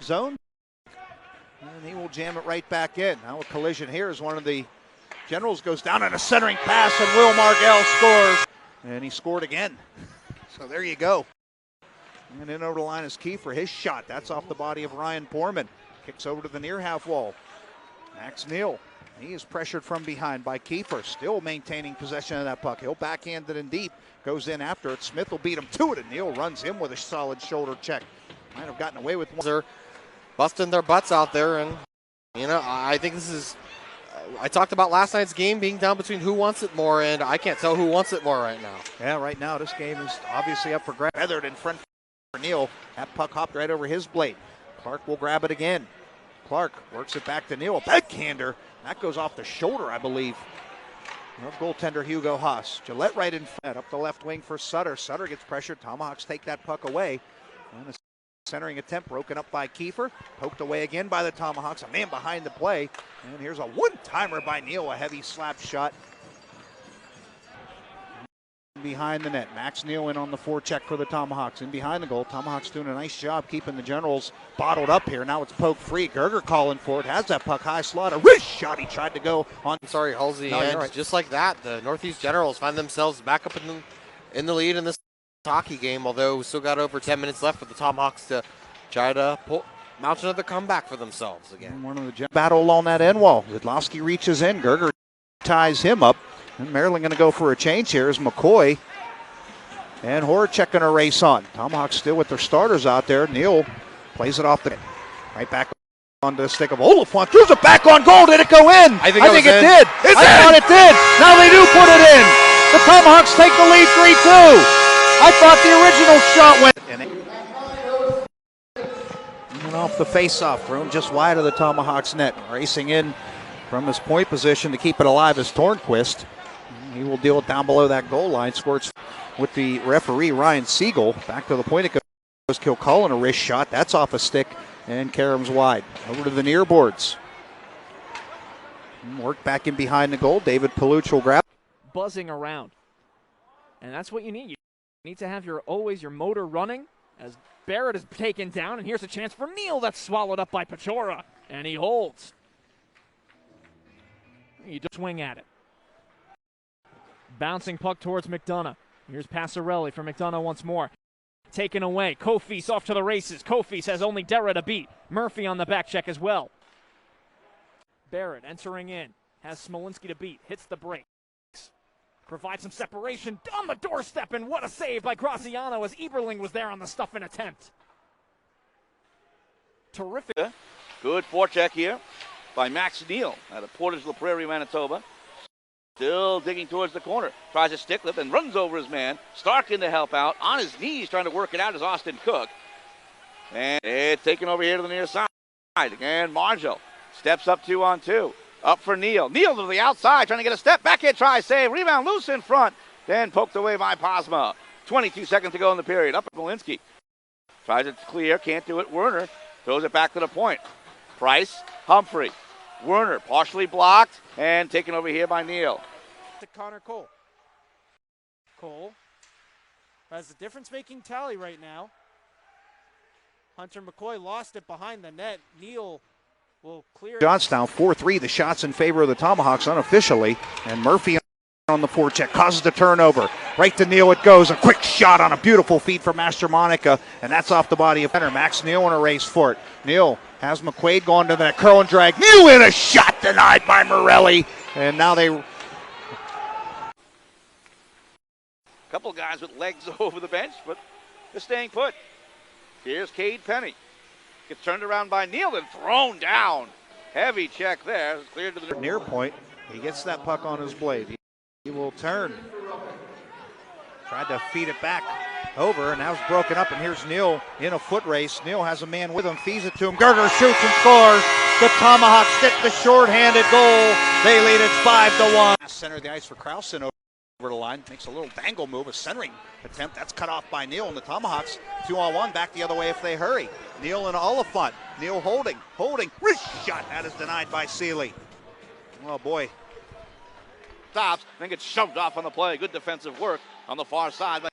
zone. And he will jam it right back in. Now a collision here as one of the Generals goes down on a centering pass, and Will Margell scores. And he scored again. So there you go. And in over the line is Kiefer. His shot, that's off the body of Ryan Borman. Kicks over to the near half wall. Max Neill. He is pressured from behind by Kiefer. Still maintaining possession of that puck. He'll backhand it in deep. Goes in after it. Smith will beat him to it, and Neill runs him with a solid shoulder check. Might have gotten away with one. They're busting their butts out there, and I think this is. I talked about last night's game being down between who wants it more, and I can't tell who wants it more right now. Yeah, right now this game is obviously up for grabs. Feathered in front for Neill. That puck hopped right over his blade. Clark will grab it again. Clark works it back to Neill. A backhander. That goes off the shoulder, I believe, of goaltender Hugo Haas. Gillette right in front. Up the left wing for Sutter. Sutter gets pressured. Tomahawks take that puck away. And a centering attempt broken up by Kiefer. Poked away again by the Tomahawks. A man behind the play. And here's a one-timer by Neill. A heavy slap shot behind the net. Max Neill in on the forecheck for the Tomahawks. In behind the goal. Tomahawks doing a nice job keeping the Generals bottled up here. Now it's poked free. Gerger calling for it. Has that puck high slot. A wrist shot. He tried to go on. Sorry, Halsey. No, and right. Just like that, the Northeast Generals find themselves back up in the lead in this hockey game, although we still got over 10 minutes left for the Tomahawks to try to mount another comeback for themselves again. One of the battle on that end wall. Zidlowski reaches in. Gerger ties him up. And Maryland going to go for a change here as McCoy and Horacek going to race on. Tomahawks still with their starters out there. Neill plays it off the right back onto the stick of Oliphant. Throws it back on goal. Did it go in? I think it did. I thought it did. Now they do put it in. The Tomahawks take the lead 3-2. I thought the original shot went and off the face-off, thrown just wide of the Tomahawks net. Racing in from his point position to keep it alive is Tornquist. He will deal it down below that goal line. Squirts with the referee, Ryan Siegel. Back to the point it goes. Kilcullen, a wrist shot. That's off a stick, and Karam's wide. Over to the near boards. Work back in behind the goal. David Paluch will grab. Buzzing around. And that's what you need. You need to have always your motor running as Barrett is taken down, and here's a chance for Neill. That's swallowed up by Pechora, and he holds. You just swing at it. Bouncing puck towards McDonough. Here's Passarelli for McDonough once more. Taken away. Kofis off to the races. Kofis has only Dera to beat. Murphy on the back check as well. Barrett entering in. Has Smolinski to beat. Hits the brakes. Provides some separation on the doorstep, and what a save by Graziano as Eberling was there on the stuff-in attempt. Terrific. Good forecheck here by Max Neill out of Portage, Prairie, Manitoba. Still digging towards the corner. Tries a stick lift and runs over his man. Stark in to help out. On his knees trying to work it out is Austin Cook. And it's taken over here to the near side. Again, Margell steps up 2-on-2. Up for Neill. Neill to the outside, trying to get a step. Backhand try, save. Rebound loose in front. Then poked away by Posma. 22 seconds to go in the period. Up at Molinski. Tries it to clear, can't do it. Werner throws it back to the point. Price, Humphrey. Werner partially blocked and taken over here by Neill. To Connor Cole. Cole has the difference-making tally right now. Hunter McCoy lost it behind the net. Neill will clear. Johnstown 4-3. The shots in favor of the Tomahawks unofficially. And Murphy on the forecheck causes the turnover. Right to Neill it goes. A quick shot on a beautiful feed from Master Monica. And that's off the body of Penner. Max Neill in a race for it. Neill has McQuaid going to that curl and drag. Neill in a shot denied by Morelli. And now they. Couple guys with legs over the bench, but they're staying put. Here's Cade Penny. Gets turned around by Neill and thrown down. Heavy check there. Cleared to the near point. He gets that puck on his blade. He will turn. Tried to feed it back over, and now it's broken up, and here's Neill in a foot race. Neill has a man with him, feeds it to him. Gerger shoots and scores. The Tomahawks get the short-handed goal. They lead it 5-1. Center of the ice for Krausen over the line. Makes a little dangle move, a centering attempt. That's cut off by Neill, and the Tomahawks 2-on-1 back the other way if they hurry. Neill and Oliphant. Neill holding. Wrist shot. That is denied by Seeley. Oh, boy. Stops, then gets shoved off on the play. Good defensive work on the far side by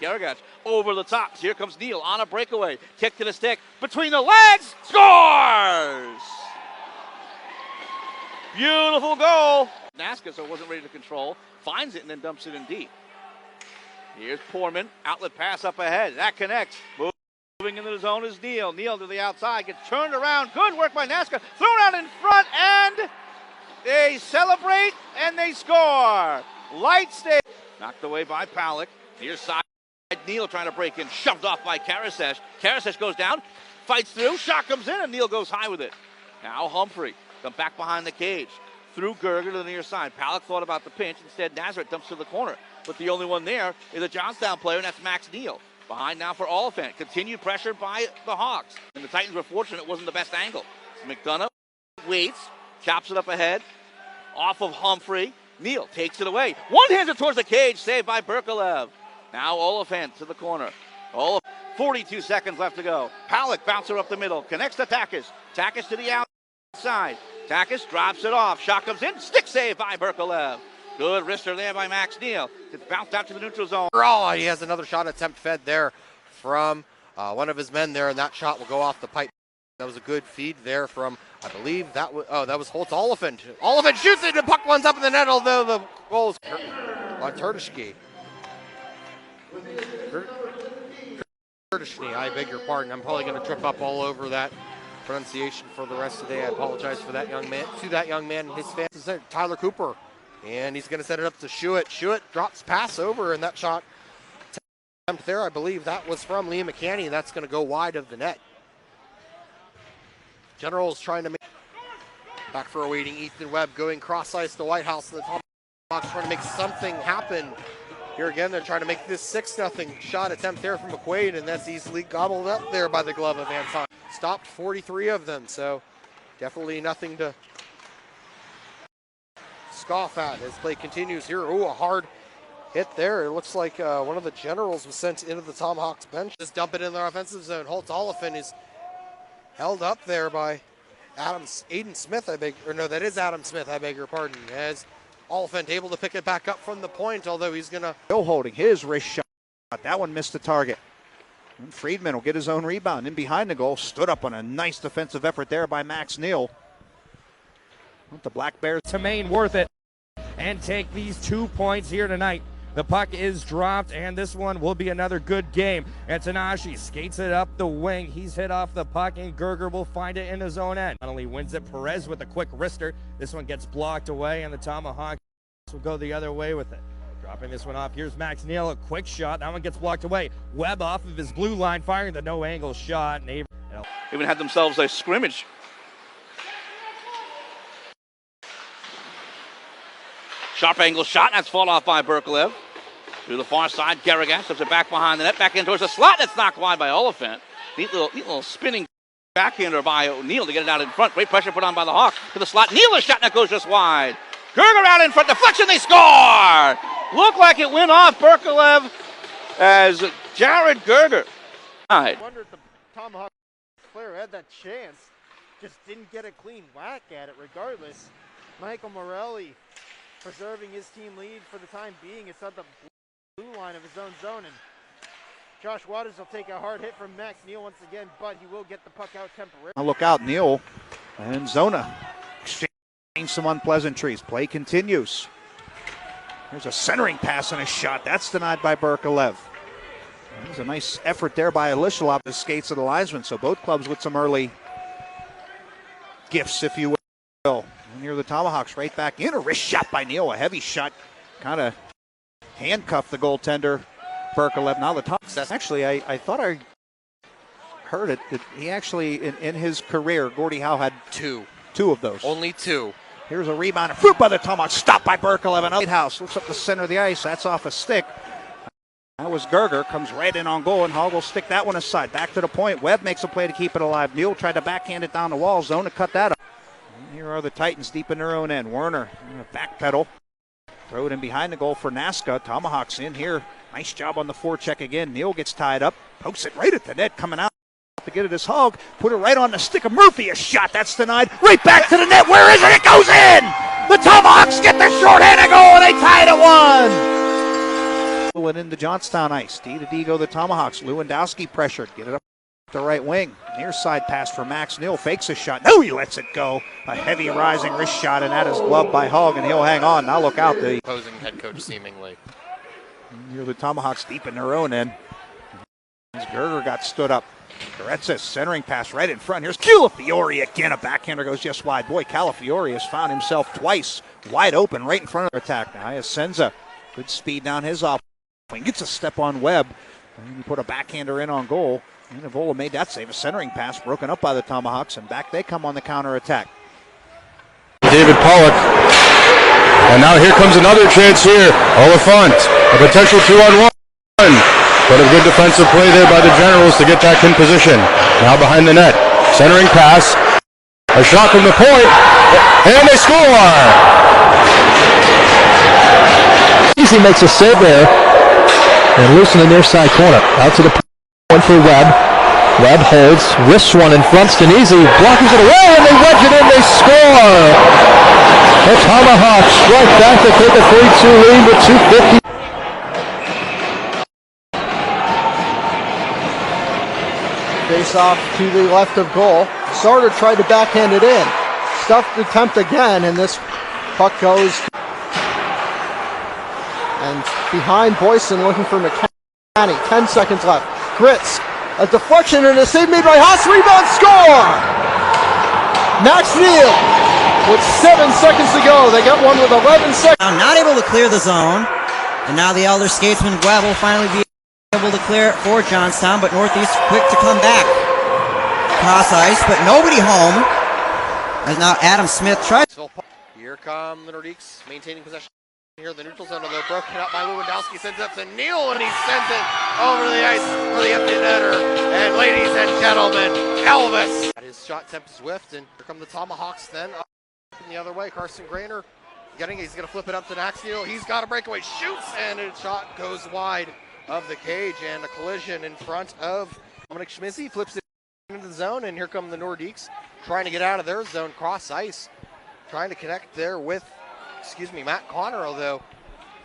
Garagach over the top. Here comes Neill on a breakaway. Kick to the stick. Between the legs. Scores! Beautiful goal. Nasca, so wasn't ready to control. Finds it and then dumps it in deep. Here's Poorman. Outlet pass up ahead. That connects. Moving into the zone is Neill. Neill to the outside. Gets turned around. Good work by Nasca. Thrown out in front and they celebrate and they score. Light stay. Knocked away by Palick. Near side. Neill trying to break in. Shoved off by Karasesh. Karasesh goes down. Fights through. Shot comes in and Neill goes high with it. Now Humphrey. Come back behind the cage. Through Gerger to the near side. Palick thought about the pinch. Instead, Nazareth dumps to the corner. But the only one there is a Johnstown player, and that's Max Neill. Behind now for Oliphant. Continued pressure by the Hawks. And the Titans were fortunate it wasn't the best angle. McDonough waits. Chops it up ahead. Off of Humphrey. Neill takes it away. One hands it towards the cage. Saved by Berkelev. Now Oliphant to the corner. 42 seconds left to go. Palick bouncer up the middle. Connects to Takis. Takis to the outside. Takis drops it off. Shot comes in. Stick save by Berkelev. Good wrister there by Max Neill. It's bounced out to the neutral zone. Oh, he has another shot attempt fed there from one of his men there, and that shot will go off the pipe. That was a good feed there from, I believe that was Holtz Oliphant. Oliphant shoots it, and the puck runs up in the net, although the goal is on Turtishki. Turtishki, I beg your pardon. I'm probably going to trip up all over that pronunciation for the rest of the day. I apologize for that young man, and his fans. Tyler Cooper, and he's going to set it up to Shuett. Shuett drops pass over, and that shot attempt there, I believe that was from Liam McCanny, and that's going to go wide of the net. Generals trying to make back for a waiting Ethan Webb going cross ice to Whitehouse, and the Tomahawks trying to make something happen. Here again, they're trying to make this 6-0 shot attempt there from McQuaid, and that's easily gobbled up there by the glove of Anton. Stopped 43 of them, so definitely nothing to scoff at as play continues here. Ooh, a hard hit there. It looks like one of the Generals was sent into the Tomahawks bench. Just dump it in their offensive zone. Holtz Oliphant is held up there by Aiden Smith, that is Adam Smith, I beg your pardon, as Oliphant able to pick it back up from the point, although he's going to... Still holding his wrist shot. That one missed the target. And Friedman will get his own rebound. In behind the goal, stood up on a nice defensive effort there by Max Neill. The Black Bears to Maine worth it and take these 2 points here tonight. The puck is dropped, and this one will be another good game. And Tanashi skates it up the wing. He's hit off the puck, and Gerger will find it in his own end. Finally wins it. Perez with a quick wrister. This one gets blocked away, and the Tomahawks will go the other way with it. Dropping this one off. Here's Max Neill, a quick shot. That one gets blocked away. Webb off of his blue line, firing the no-angle shot. Even had themselves a scrimmage. Sharp angle shot. That's fought off by Berkelev. To the far side, Garrigan steps it back behind the net, back in towards the slot. That's knocked wide by Oliphant. Neat little spinning backhander by O'Neill to get it out in front. Great pressure put on by the Hawks to the slot. Neill, a shot that goes just wide. Gerger out in front, deflection, they score! Looked like it went off Berkelev as Jared Gerger. I wonder if the Tomahawk player had that chance, just didn't get a clean whack at it regardless. Michael Morelli preserving his team lead for the time being. It's on the blue line of his own zone, and Josh Waters will take a hard hit from Max Neill once again, but he will get the puck out temporarily. Look out, Neill and Zona exchange some unpleasantries. Play continues. There's a centering pass and a shot. That's denied by Berkelev. There's a nice effort there by Elishalov, the skates of the linesman. So both clubs with some early gifts, if you will. And here the Tomahawks right back in. A wrist shot by Neill. A heavy shot. Kind of handcuffed the goaltender, Berkelev. Now the Tomahawks. Actually, I thought I heard it. That he actually, in his career, Gordie Howe had two of those. Only two. Here's a rebound. A fruit by the Tomahawks. Stopped by Berkelev. And Whitehouse looks up the center of the ice. That's off a stick. That was Gerger. Comes right in on goal, and Hall will stick that one aside. Back to the point. Webb makes a play to keep it alive. Neill tried to backhand it down the wall. Zone to cut that up. And here are the Titans deep in their own end. Werner, backpedal. Throw it in behind the goal for Nasca. Tomahawks in here. Nice job on the forecheck again. Neill gets tied up. Pokes it right at the net. Coming out to get it as Hogg. Put it right on the stick of Murphy. A shot. That's denied. Right back to the net. Where is it? It goes in! The Tomahawks get the shorthanded goal, and they tie it at 1. and into Johnstown ice. D to D go the Tomahawks. Lewandowski pressured. Get it up the right wing. Near side pass for Max Neill. Fakes a shot. No, he lets it go. A heavy rising wrist shot, and that is gloved by Hogg, and he'll hang on. Now look out. The Opposing head coach seemingly. Here the Tomahawks deep in their own end. Gerger got stood up. Goretzka centering pass right in front. Here's Calafiore again. A backhander goes just wide. Boy, Calafiore has found himself twice wide open right in front of the attack. Now Senza, good speed down his off. Gets a step on Webb. And he put a backhander in on goal. And Evola made that save. A centering pass broken up by the Tomahawks, and back they come on the counter attack. David Pollock. And now here comes another chance here. Oliphant. A potential 2-on-1. But a good defensive play there by the Generals to get back in position. Now behind the net. Centering pass. A shot from the point. And they score! Easy makes a save there. And loose in the near side corner. Out to the point for Webb. Webb holds. Wrists one in front. Stanisi blockers it away. And they wedge it in. They score! The Tomahawks strike back to take a 3-2 lead with 2:50. Face off to the left of goal. Sarter tried to backhand it in. Stuffed attempt again, and this puck goes. And behind Boyson looking for McCanny. 10 seconds left. Grits. A deflection and a save made by Haas. Rebound score! Max Neill with 7 seconds to go. They got one with 11 seconds. Now not able to clear the zone. And now the elder skatesman Webb will finally be able to clear it for Johnstown, but Northeast quick to come back. Cross ice, but nobody home. As now Adam Smith tries. Here come the Nordiques maintaining possession here in the neutral zone, although broken up by Lewandowski. Sends it up to Neill, and he sends it over the ice for the empty netter. And ladies and gentlemen, Elvis. His shot attempt is whiffed, and here come the Tomahawks then up the other way. Carson Grainer he's going to flip it up to Max Neill. He's got a breakaway, shoots, and a shot goes wide of the cage, and a collision in front of Dominic Schmizzi. Flips it into the zone, and here come the Nordiques trying to get out of their zone, cross ice, trying to connect there with, Matt Connor, although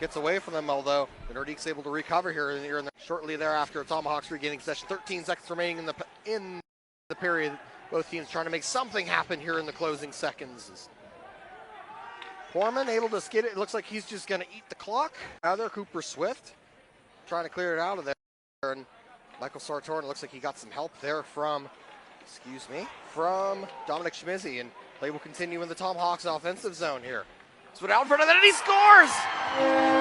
gets away from them, although the Nordiques able to recover here shortly thereafter. Tomahawks regaining possession. 13 seconds remaining in the period. Both teams trying to make something happen here in the closing seconds. Foreman able to skid it. It looks like he's just going to eat the clock. Now there, Cooper Swift trying to clear it out of there, and Michael Sartor, looks like he got some help there from Dominic Schmizzi, and play will continue in the Tomahawks offensive zone here. So out in front of the net, and he scores!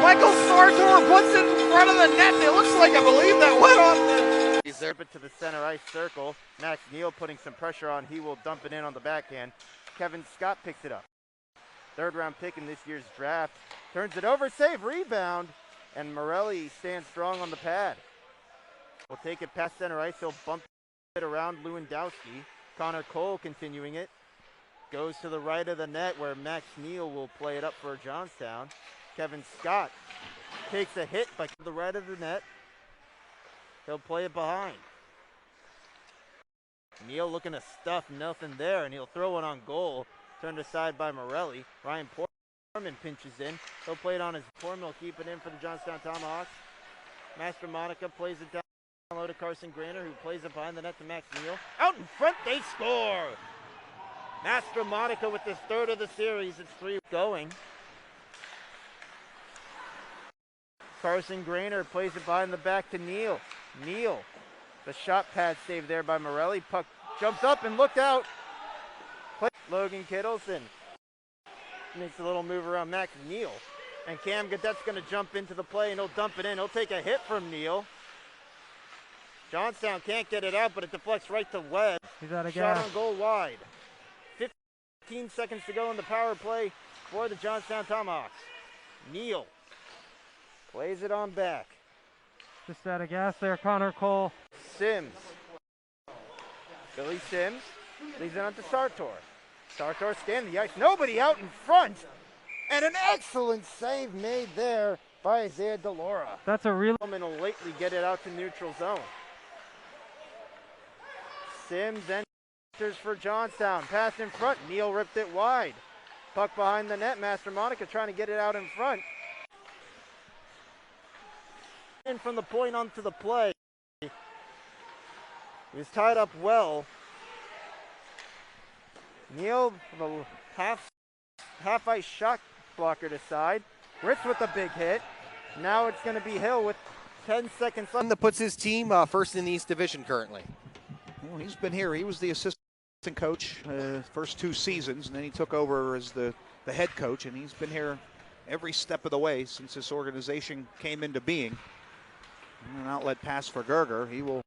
Michael Sartor puts it in front of the net. It looks like, I believe, that went off. He's there to the center ice circle. Max Neill putting some pressure on. He will dump it in on the backhand. Kevin Scott picks it up. Third round pick in this year's draft. Turns it over, save, rebound. And Morelli stands strong on the pad. We'll take it past center ice. He'll bump it around Lewandowski. Connor Cole continuing it. Goes to the right of the net where Max Neill will play it up for Johnstown. Kevin Scott takes a hit by the right of the net. He'll play it behind. Neill looking to stuff, nothing there, and he'll throw it on goal. Turned aside by Morelli. Ryan Portman pinches in. He'll play it on his form. He'll keep it in for the Johnstown Tomahawks. Master Monica plays it down low to Carson Grainer, who plays it behind the net to Max Neill. Out in front, they score! Master Monica with his third of the series. It's 3 going. Carson Grainer plays it behind the back to Neill. Neill, the shot pad save there by Morelli. Puck jumps up and looked out. Logan Kittleson makes a little move around Max Neill. And Cam Gadet's going to jump into the play, and he'll dump it in. He'll take a hit from Neill. Johnstown can't get it out, but it deflects right to Webb. He's out of Shot gas. on goal wide. 15 seconds to go in the power play for the Johnstown Tomahawks. Neill plays it on back. Just out of gas there, Connor Cole. Sims. Billy Sims leaves it on to Sartor. Sartor scanning the ice. Nobody out in front. And an excellent save made there by Isaiah DeLaura. That's a real. And will lately get it out to neutral zone. Sims enters for Johnstown. Pass in front. Neill ripped it wide. Puck behind the net. Master Monica trying to get it out in front. in from the point onto the play. He was tied up well. Neill, the half ice shot blocker to side. Ritz with a big hit. Now it's going to be Hill with 10 seconds left. That puts his team first in the East Division currently. Well, he's been here. He was the assistant coach first 2 seasons, and then he took over as the head coach, and he's been here every step of the way since this organization came into being. And an outlet pass for Gerger. He will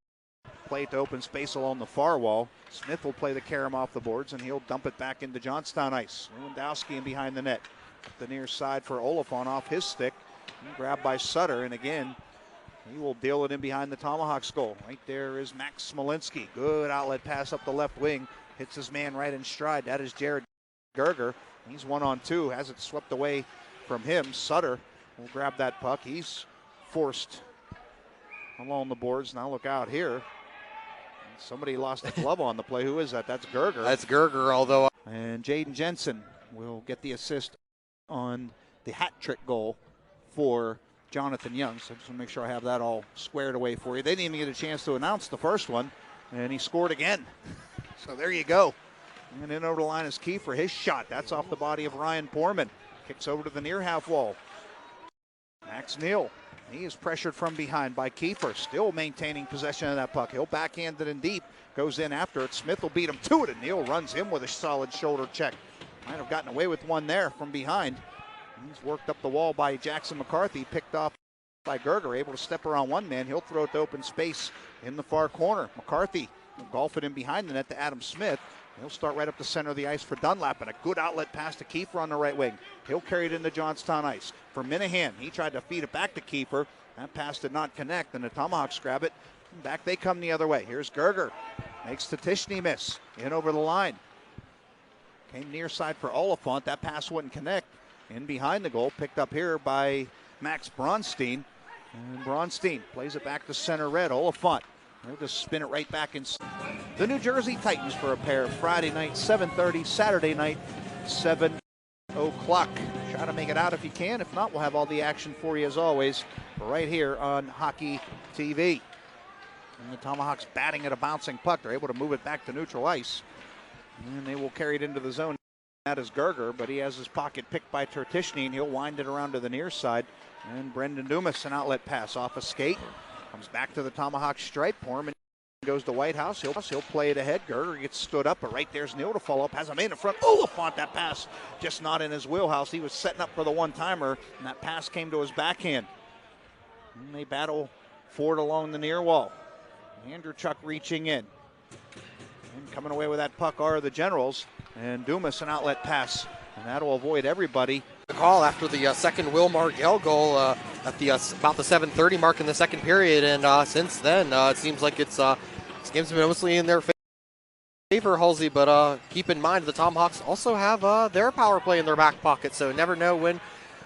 play it to open space along the far wall. Smith will play the carom off the boards, and he'll dump it back into Johnstown ice. Lewandowski in behind the net. The near side for Oliphant off his stick. Grabbed by Sutter, and again, he will deal it in behind the Tomahawks goal. Right there is Max Smolinski. Good outlet pass up the left wing. Hits his man right in stride. That is Jared Gerger. He's 1-on-2. Has it swept away from him. Sutter will grab that puck. He's forced along the boards. Now look out here. Somebody lost a glove on the play. Who is that? That's Gerger. That's Gerger, although. And Jaden Jensen will get the assist on the hat trick goal for Jonathan Young. So I just want to make sure I have that all squared away for you. They didn't even get a chance to announce the first one, and he scored again. So there you go. And in over the line is Kiefer. His shot, that's off the body of Ryan Poorman. Kicks over to the near half wall. Max Neill. He is pressured from behind by Kiefer. Still maintaining possession of that puck. He'll backhand it in deep. Goes in after it. Smith will beat him to it, and Neill runs him with a solid shoulder check. Might have gotten away with one there from behind. He's worked up the wall by Jackson McCarthy. Picked off by Gerger. Able to step around one man. He'll throw it to open space in the far corner. McCarthy will golf it in behind the net to Adam Smith. He'll start right up the center of the ice for Dunlap, and a good outlet pass to Kiefer on the right wing. He'll carry it into Johnstown ice. For Minahan, he tried to feed it back to Kiefer. That pass did not connect, and the Tomahawks grab it. Back they come the other way. Here's Gerger. Makes Tatishny miss. In over the line. Came near side for Oliphant. That pass wouldn't connect. In behind the goal, picked up here by Max Bronstein. And Bronstein plays it back to center red. Oliphant. They'll just spin it right back in. The New Jersey Titans for a pair. Friday night, 7:30. Saturday night, 7 o'clock. Try to make it out if you can. If not, we'll have all the action for you as always right here on Hockey TV. And the Tomahawks batting at a bouncing puck. They're able to move it back to neutral ice. And they will carry it into the zone. That is Gerger, but he has his pocket picked by Tertishny, and he'll wind it around to the near side. And Brendan Dumas, an outlet pass off a skate. Comes back to the Tomahawk stripe. Poorman goes to Whitehouse. He'll play it ahead. Gerger gets stood up, but right there's Neill to follow up. Has him in front. Oliphant, that pass just not in his wheelhouse. He was setting up for the one-timer, and that pass came to his backhand. And they battle for it along the near wall. Andrew Chuck reaching in. And coming away with that puck are the Generals. And Dumas, an outlet pass. And that'll avoid everybody. The call after the second Will Margell goal at the about the 7:30 mark in the second period, and since then it seems like this game's been mostly in their favor, Halsey. But keep in mind the Tomahawks also have their power play in their back pocket, so never know when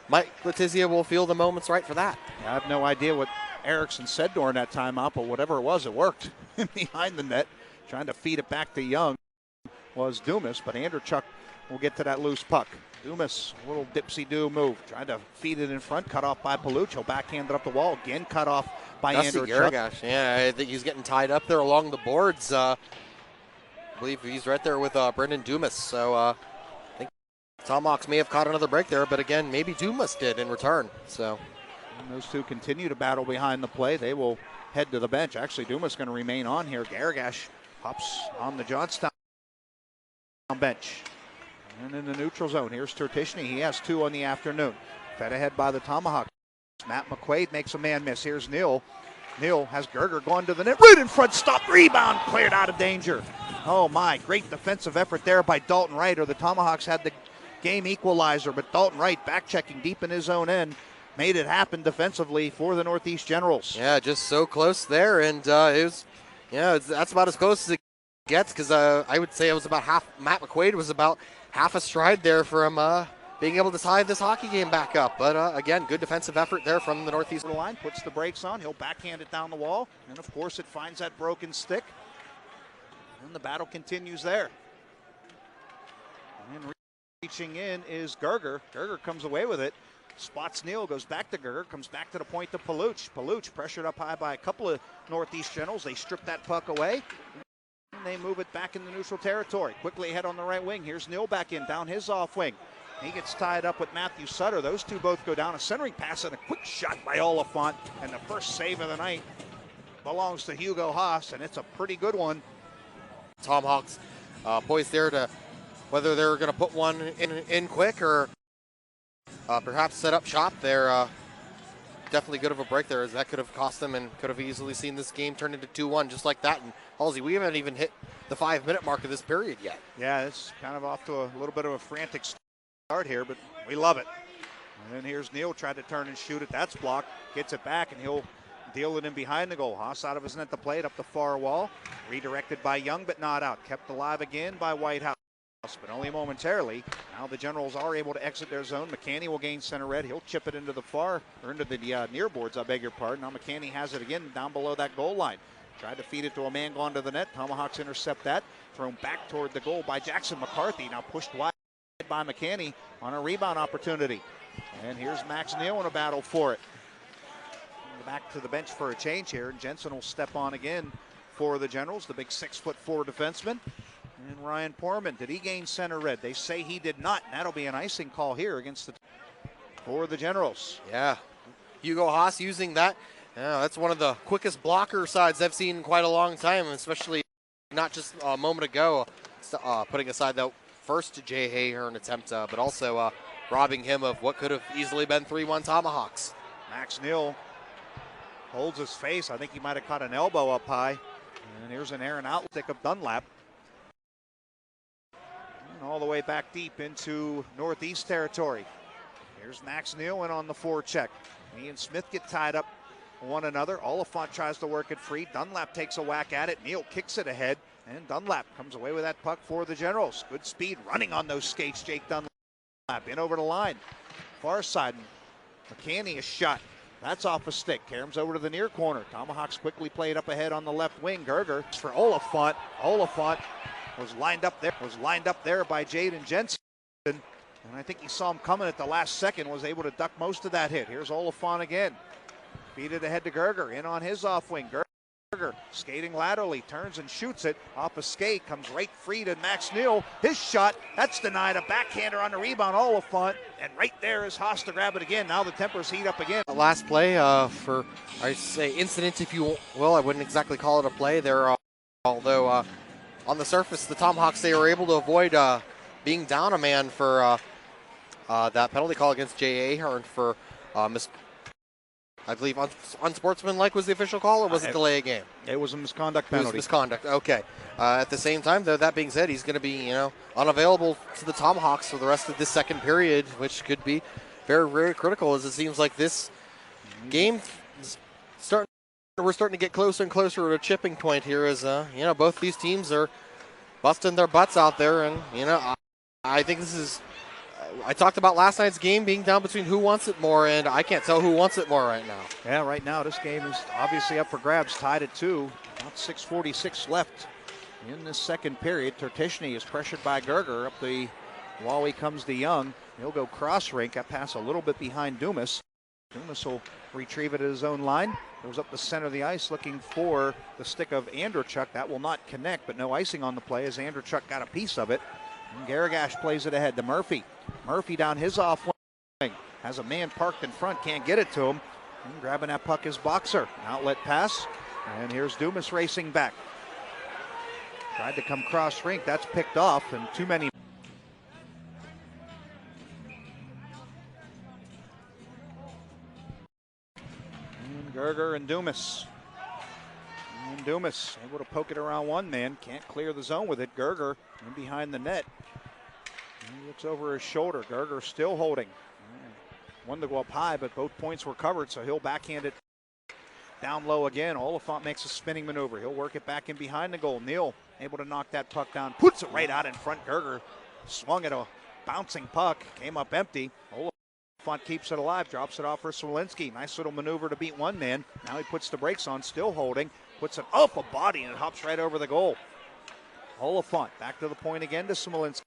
Mike Letizia will feel the moment's right for that. I have no idea what Erickson said during that timeout, but whatever it was, it worked. Behind the net, trying to feed it back to Young was Dumas, but Andrew Chuck will get to that loose puck. Dumas, a little dipsy-do move. Tried to feed it in front, cut off by Palucho. Backhanded up the wall. Again, cut off by Andrew Chuck. Yeah, I think he's getting tied up there along the boards. I believe he's right there with Brendan Dumas. So I think Tomahawks may have caught another break there, but again, maybe Dumas did in return. So and those two continue to battle behind the play. They will head to the bench. Actually, Dumas going to remain on here. Garagash hops on the Johnstown bench. And in the neutral zone, here's Tertishny. He has 2 on the afternoon. Fed ahead by the Tomahawks. Matt McQuaid makes a man miss. Here's Neill. Neill has Gerger going to the net. Right in front, stop, rebound, cleared out of danger. Oh my, great defensive effort there by Dalton Wright, or the Tomahawks had the game equalizer, but Dalton Wright back checking deep in his own end. Made it happen defensively for the Northeast Generals. Yeah, just so close there, and it was, that's about as close as it gets, because I would say it was about half. Matt McQuaid was about half a stride there from being able to tie this hockey game back up. But again, good defensive effort there from the Northeast. The line puts the brakes on. He'll backhand it down the wall, and of course it finds that broken stick. And the battle continues there. And reaching in is Gerger. Gerger comes away with it. spots Neill, goes back to Gerger, comes back to the point to Paluch. Paluch pressured up high by a couple of Northeast Generals. They strip that puck away. And they move it back into neutral territory. Quickly ahead on the right wing. Here's Neill back in, down his off wing. He gets tied up with Matthew Sutter. Those two both go down. A centering pass and a quick shot by Oliphant. And the first save of the night belongs to Hugo Haas, and it's a pretty good one. Tomahawks poised there to whether they're going to put one in quick or perhaps set up shop. They're definitely good of a break there, as that could have cost them and could have easily seen this game turn into 2-1 just like that. And Halsey, we haven't even hit the 5-minute mark of this period yet. Yeah, it's kind of off to a little bit of a frantic start here, but we love it. And then here's Neill, tried to turn and shoot it. That's blocked. Gets it back, and he'll deal it in behind the goal. Haas out of his net to play it up the far wall. Redirected by Young, but not out. Kept alive again by Whitehouse, but only momentarily. Now the Generals are able to exit their zone. McCanny will gain center red. He'll chip it into the far, or into the near boards, I beg your pardon. Now McCanny has it again down below that goal line. Tried to feed it to a man gone to the net. Tomahawks intercept that. Thrown back toward the goal by Jackson McCarthy. Now pushed wide by McCanny on a rebound opportunity. And here's Max Neill in a battle for it. Back to the bench for a change here. Jensen will step on again for the Generals, the big 6'4" defenseman. And Ryan Porman, did he gain center red? They say he did not, and that'll be an icing call here against for the Generals. Yeah, Hugo Haas using that. Yeah, that's one of the quickest blocker sides I've seen in quite a long time, especially not just a moment ago, putting aside the first Jay Ahern attempt, but also robbing him of what could have easily been 3-1 Tomahawks. Max Neill holds his face. I think he might have caught an elbow up high. And here's an Aaron outstick of Dunlap. And all the way back deep into Northeast territory. Here's Max Neill in on the forecheck. He and Smith get tied up one another. Oliphant tries to work it free. Dunlap takes a whack at it. Neill kicks it ahead. And Dunlap comes away with that puck for the Generals. Good speed running on those skates, Jake Dunlap. In over the line. Far side. McCanny a shot. That's off a stick. Karam's over to the near corner. Tomahawks quickly played up ahead on the left wing. Gerger for Oliphant. Oliphant was lined up there by Jaden Jensen. And I think he saw him coming at the last second, was able to duck most of that hit. Here's Oliphant again. Feed it ahead to Gerger. In on his off wing. Gerger skating laterally, turns and shoots it off a skate, comes right free to Max Neill. His shot, that's denied. A backhander on the rebound, Oliphant, and right there is Haas to grab it again. Now the tempers heat up again. Last play for, I say, incident, if you will. I wouldn't exactly call it a play there, although on the surface, the Tomahawks, they were able to avoid being down a man for that penalty call against Jay Ahern for I believe unsportsmanlike was the official call, or was it delay a game? It was a misconduct penalty. It was misconduct, okay. At the same time, though, that being said, he's going to be, unavailable to the Tomahawks for the rest of this second period, which could be very, very critical, as it seems like this game we're starting to get closer and closer to a chipping point here, as both these teams are busting their butts out there, and I think this is. I talked about last night's game being down between who wants it more, and I can't tell who wants it more right now. Yeah, right now this game is obviously up for grabs, tied at 2. About 6:46 left in the second period. Tertishny is pressured by Gerger. Up the wall he comes to Young. He'll go cross rink. That pass a little bit behind Dumas. Dumas will retrieve it at his own line. Goes up the center of the ice looking for the stick of Andrechuk. That will not connect, but no icing on the play as Andrechuk got a piece of it. And Garagash plays it ahead to Murphy. Murphy down his off wing. Has a man parked in front, can't get it to him. And grabbing that puck is Boxer. An outlet pass. And here's Dumas racing back. Tried to come cross rink. That's picked off, and too many. And Gerger and Dumas. And Dumas able to poke it around one man. Can't clear the zone with it. Gerger in behind the net. He looks over his shoulder. Gerger still holding. One to go up high, but both points were covered, so he'll backhand it down low again. Oliphant makes a spinning maneuver. He'll work it back in behind the goal. Neill able to knock that puck down. Puts it right out in front. Gerger swung at a bouncing puck. Came up empty. Oliphant keeps it alive. Drops it off for Smolinski. Nice little maneuver to beat one man. Now he puts the brakes on. Still holding. Puts it off a body, and it hops right over the goal. Oliphant back to the point again to Smolinski.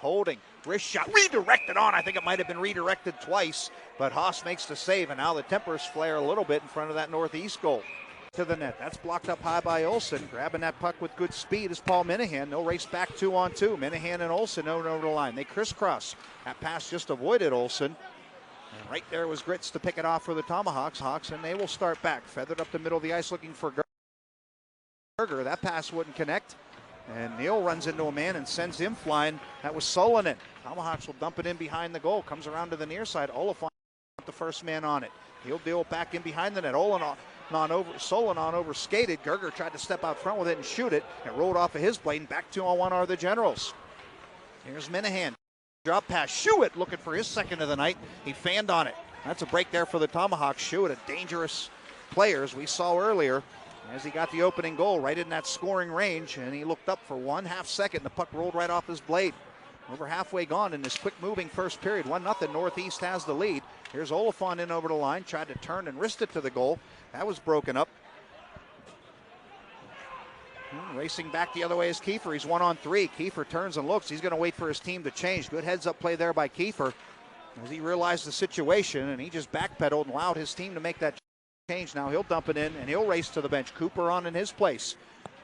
holding, wrist shot, redirected on. I think it might have been redirected twice, but Haas makes the save, and now the tempers flare a little bit in front of that Northeast goal. To the net. That's blocked up high by Olsen. Grabbing that puck with good speed is Paul Minahan. They'll race back 2-on-2. Minahan and Olsen over the line. They crisscross. That pass just avoided Olsen. And right there was Grits to pick it off for the Tomahawks. And they will start back. Feathered up the middle of the ice looking for Gerger. That pass wouldn't connect. And Neill runs into a man and sends him flying. That was Solonen. Tomahawks will dump it in behind the goal. Comes around to the near side. Olafon, the first man on it. He'll deal back in behind the net. Solonen over skated. Gerger tried to step out front with it and shoot it. It rolled off of his blade, and back 2-on-1 are the Generals. Here's Minahan. Drop pass. Schuett looking for his second of the night. He fanned on it. That's a break there for the Tomahawks. Schuett, a dangerous player, as we saw earlier, as he got the opening goal right in that scoring range, and he looked up for 1/2 second. The puck rolled right off his blade. Over halfway gone in this quick-moving first period. 1-0, Northeast has the lead. Here's Olafon in over the line. Tried to turn and wrist it to the goal. That was broken up. Racing back the other way is Kiefer. He's 1-on-3. Kiefer turns and looks. He's going to wait for his team to change. Good heads-up play there by Kiefer as he realized the situation, and he just backpedaled and allowed his team to make that change. Now he'll dump it in, and he'll race to the bench. Cooper on in his place.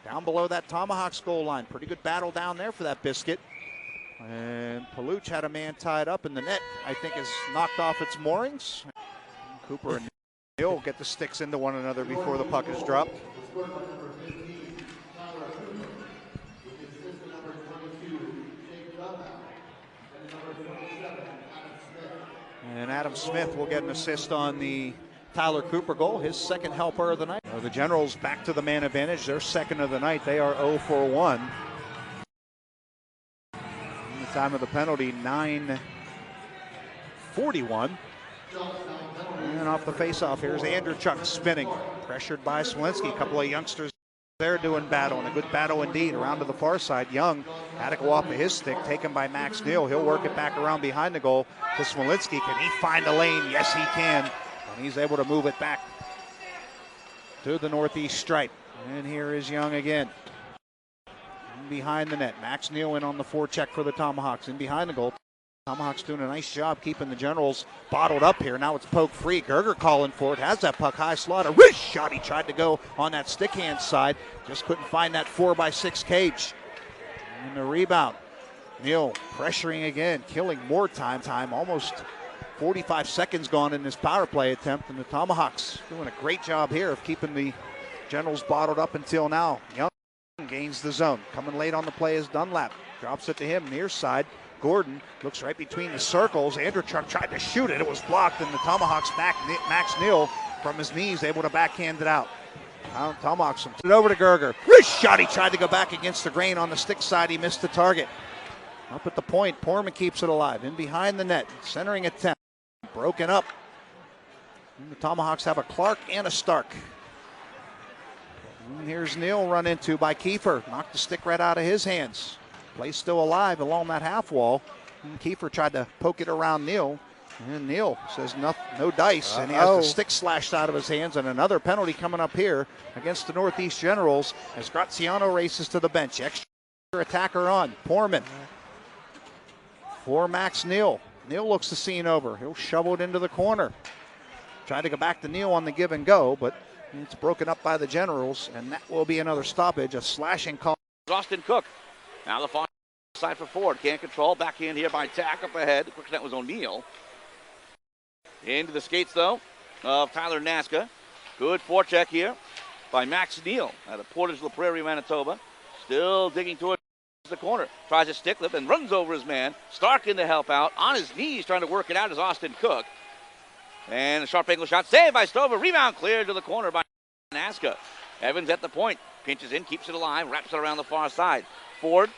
Down below that Tomahawks goal line. Pretty good battle down there for that biscuit. And Paluch had a man tied up in the net. I think is knocked off its moorings. Cooper and Neill get the sticks into one another before the puck is dropped. And Adam Smith will get an assist on the Tyler Cooper goal, his second helper of the night. The Generals back to the man advantage, their second of the night. They are 0-for-1. Time of the penalty, 9:41. And off the faceoff, here's Andrew Chuck spinning. Pressured by Smolinski. A couple of youngsters there doing battle, and a good battle indeed. Around to the far side, Young had to go off of his stick, taken by Max Neill. He'll work it back around behind the goal to Smolinski. Can he find a lane? Yes, he can. And he's able to move it back to the Northeast stripe. And here is Young again. Behind the net. Max Neill in on the forecheck for the Tomahawks. In behind the goal. Tomahawks doing a nice job keeping the Generals bottled up here. Now it's poke free. Gerger calling for it. Has that puck high. Slaughter. Wrist shot. He tried to go on that stick hand side. Just couldn't find that 4x6 cage. And the rebound. Neill pressuring again. Killing more time. Almost 45 seconds gone in this power play attempt. And the Tomahawks doing a great job here of keeping the Generals bottled up until now. Young gains the zone. Coming late on the play is Dunlap. Drops it to him near side. Gordon looks right between the circles. Andrew Chuck tried to shoot it. It was blocked, and the Tomahawks back Max Neill from his knees able to backhand it out. Tomahawks put it over to Gerger. Wrist shot. He tried to go back against the grain on the stick side. He missed the target. Up at the point, Porman keeps it alive. In behind the net. Centering attempt. Broken up. And the Tomahawks have a Clark and a Stark. And here's Neill run into by Kiefer. Knocked the stick right out of his hands. Play still alive along that half wall. And Kiefer tried to poke it around Neill. And Neill says no dice. And he has the stick slashed out of his hands. And another penalty coming up here against the Northeast Generals as Graziano races to the bench. Extra attacker on. Porman for Max Neill. Neill looks the scene over. He'll shovel it into the corner. Tried to go back to Neill on the give and go, but it's broken up by the Generals, and that will be another stoppage, a slashing call. Austin Cook. Now the far side for Ford. Can't control. Backhand here by Tack up ahead. The quick net was O'Neill. Into the skates, though, of Tyler Naska. Good forecheck here by Max Neill out of Portage, Prairie, Manitoba. Still digging towards the corner. Tries a stick lift and runs over his man. Stark in to help out. On his knees trying to work it out is Austin Cook. And a sharp angle shot saved by Stover. Rebound cleared to the corner by Naska. Evans at the point. Pinches in, keeps it alive, wraps it around the far side. Ford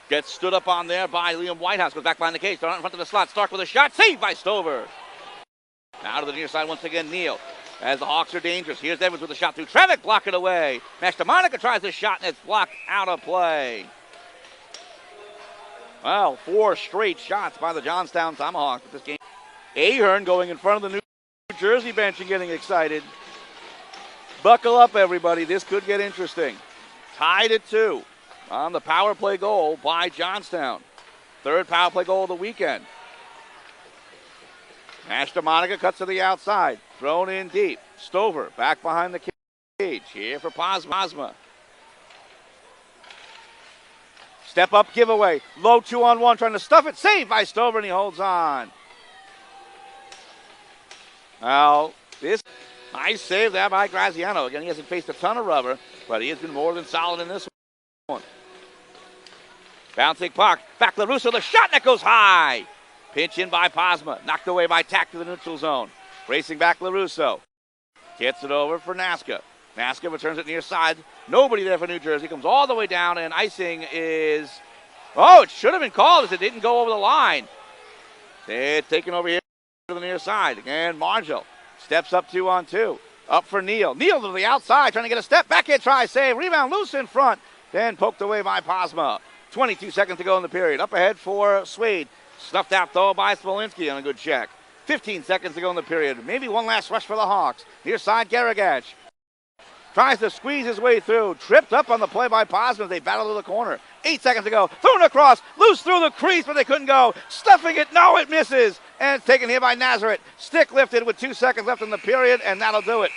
gets stood up on there by Liam Whitehouse. Goes back behind the cage. Thrown out in front of the slot. Stark with a shot. Saved by Stover. Now to the near side once again, Neill. As the Hawks are dangerous. Here's Evans with a shot through traffic. Block it away. Monica tries the shot and it's blocked out of play. Well, 4 straight shots by the Johnstown Tomahawks with this game. Ahern going in front of the New Jersey bench and getting excited. Buckle up, everybody. This could get interesting. Tied at 2 on the power play goal by Johnstown. Third power play goal of the weekend. Nash DeMonica cuts to the outside. Thrown in deep. Stover back behind the cage. Here for Posma. Step up giveaway. Low 2-on-1 trying to stuff it. Saved by Stover and he holds on. Well, this nice save there by Graziano. Again, he hasn't faced a ton of rubber, but he has been more than solid in this one. Bouncing puck. Back LaRusso. The shot that goes high. Pinch in by Posma. Knocked away by Tack to the neutral zone. Racing back LaRusso. Gets it over for Naska. Naska returns it near side. Nobody there for New Jersey. Comes all the way down, and icing is... Oh, it should have been called as it didn't go over the line. It's taken over here to the near side. Again, Marshall steps up 2-on-2. Up for Neill. Neill to the outside, trying to get a step. Backhand try, save. Rebound loose in front. Then poked away by Posma. 22 seconds to go in the period. Up ahead for Swede. Snuffed out, though, by Smolinski on a good check. 15 seconds to go in the period. Maybe one last rush for the Hawks. Near side, Garagach. Tries to squeeze his way through. Tripped up on the play by Posma as they battle to the corner. 8 seconds to go. Thrown across. Loose through the crease, but they couldn't go. Stuffing it. No, it misses. And it's taken here by Nazareth. Stick lifted with 2 seconds left in the period, and that'll do it.